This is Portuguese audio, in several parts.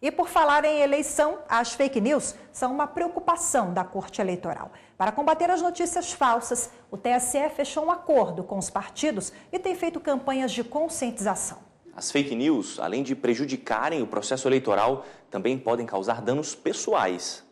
E por falar em eleição, as fake news são uma preocupação da Corte Eleitoral. Para combater as notícias falsas, o TSE fechou um acordo com os partidos e tem feito campanhas de conscientização. As fake news, além de prejudicarem o processo eleitoral, também podem causar danos pessoais.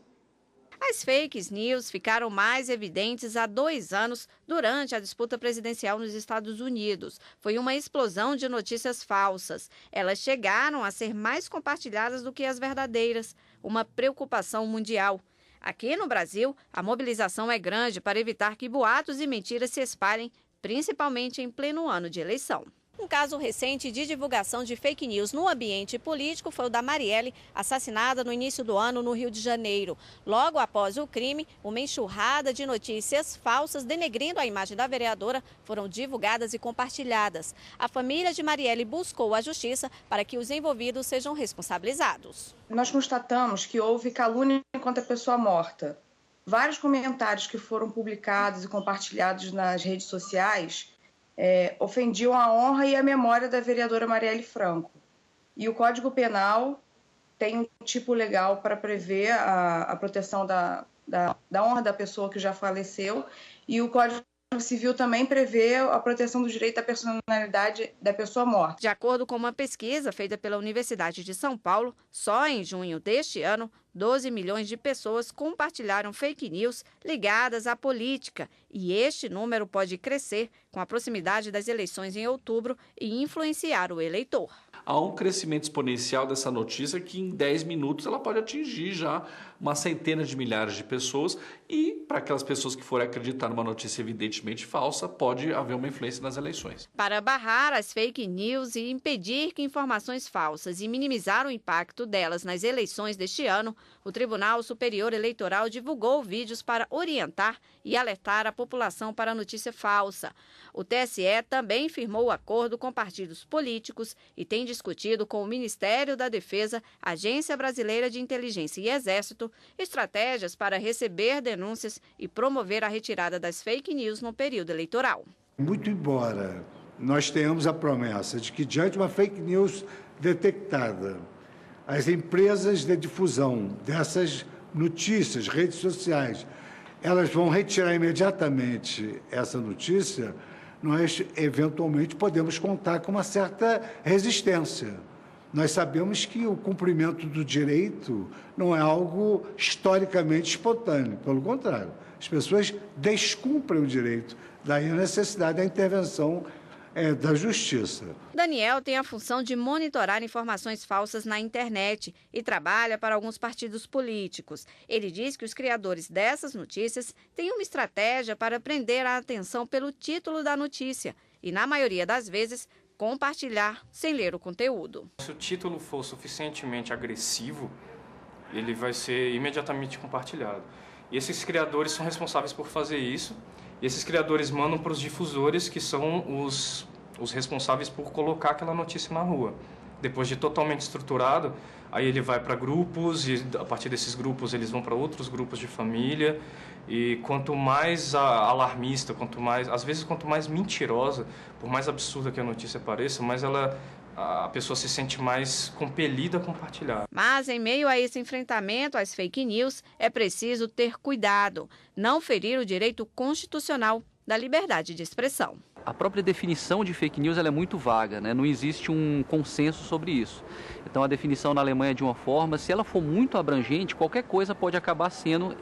As fake news ficaram mais evidentes há 2 anos durante a disputa presidencial nos Estados Unidos. Foi uma explosão de notícias falsas. Elas chegaram a ser mais compartilhadas do que as verdadeiras, uma preocupação mundial. Aqui no Brasil, a mobilização é grande para evitar que boatos e mentiras se espalhem, principalmente em pleno ano de eleição. Um caso recente de divulgação de fake news no ambiente político foi o da Marielle, assassinada no início do ano no Rio de Janeiro. Logo após o crime, uma enxurrada de notícias falsas denegrindo a imagem da vereadora foram divulgadas e compartilhadas. A família de Marielle buscou a justiça para que os envolvidos sejam responsabilizados. Nós constatamos que houve calúnia contra a pessoa morta. Vários comentários que foram publicados e compartilhados nas redes sociais ofendiam a honra e a memória da vereadora Marielle Franco. E o Código Penal tem um tipo legal para prever a proteção da honra da pessoa que já faleceu, e o Código Civil também prevê a proteção do direito à personalidade da pessoa morta. De acordo com uma pesquisa feita pela Universidade de São Paulo, só em junho deste ano, 12 milhões de pessoas compartilharam fake news ligadas à política. E este número pode crescer com a proximidade das eleições em outubro e influenciar o eleitor. Há um crescimento exponencial dessa notícia que em 10 minutos ela pode atingir já uma centena de milhares de pessoas, e para aquelas pessoas que forem acreditar numa notícia evidentemente falsa, pode haver uma influência nas eleições. Para barrar as fake news e impedir que informações falsas e minimizar o impacto delas nas eleições deste ano, o Tribunal Superior Eleitoral divulgou vídeos para orientar e alertar a população para a notícia falsa. O TSE também firmou acordo com partidos políticos e tem discutido com o Ministério da Defesa, Agência Brasileira de Inteligência e Exército estratégias para receber denúncias e promover a retirada das fake news no período eleitoral. Muito embora nós tenhamos a promessa de que, diante de uma fake news detectada, as empresas de difusão dessas notícias, redes sociais, elas vão retirar imediatamente essa notícia, nós eventualmente podemos contar com uma certa resistência. Nós sabemos que o cumprimento do direito não é algo historicamente espontâneo, pelo contrário, as pessoas descumprem o direito, daí a necessidade da intervenção da justiça. Daniel tem a função de monitorar informações falsas na internet e trabalha para alguns partidos políticos. Ele diz que os criadores dessas notícias têm uma estratégia para prender a atenção pelo título da notícia e, na maioria das vezes, compartilhar sem ler o conteúdo. Se o título for suficientemente agressivo, ele vai ser imediatamente compartilhado. E esses criadores são responsáveis por fazer isso. E esses criadores mandam para os difusores, que são os responsáveis por colocar aquela notícia na rua. Depois de totalmente estruturado, aí ele vai para grupos, e a partir desses grupos eles vão para outros grupos de família. E quanto mais alarmista, às vezes quanto mais mentirosa, por mais absurda que a notícia pareça, mais a pessoa se sente mais compelida a compartilhar. Mas, em meio a esse enfrentamento às fake news, é preciso ter cuidado, não ferir o direito constitucional da liberdade de expressão. A própria definição de fake news ela é muito vaga, né? Não existe um consenso sobre isso. Então a definição na Alemanha é de uma forma, se ela for muito abrangente, qualquer coisa pode acabar sendo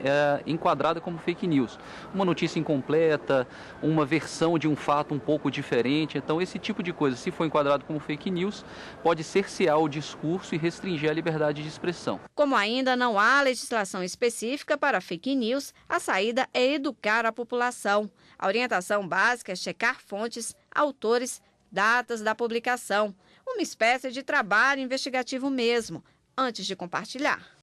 enquadrada como fake news. Uma notícia incompleta, uma versão de um fato um pouco diferente. Então esse tipo de coisa, se for enquadrado como fake news, pode cercear o discurso e restringir a liberdade de expressão. Como ainda não há legislação específica para fake news, a saída é educar a população. A orientação básica é checar fontes, autores, datas da publicação, uma espécie de trabalho investigativo mesmo, antes de compartilhar.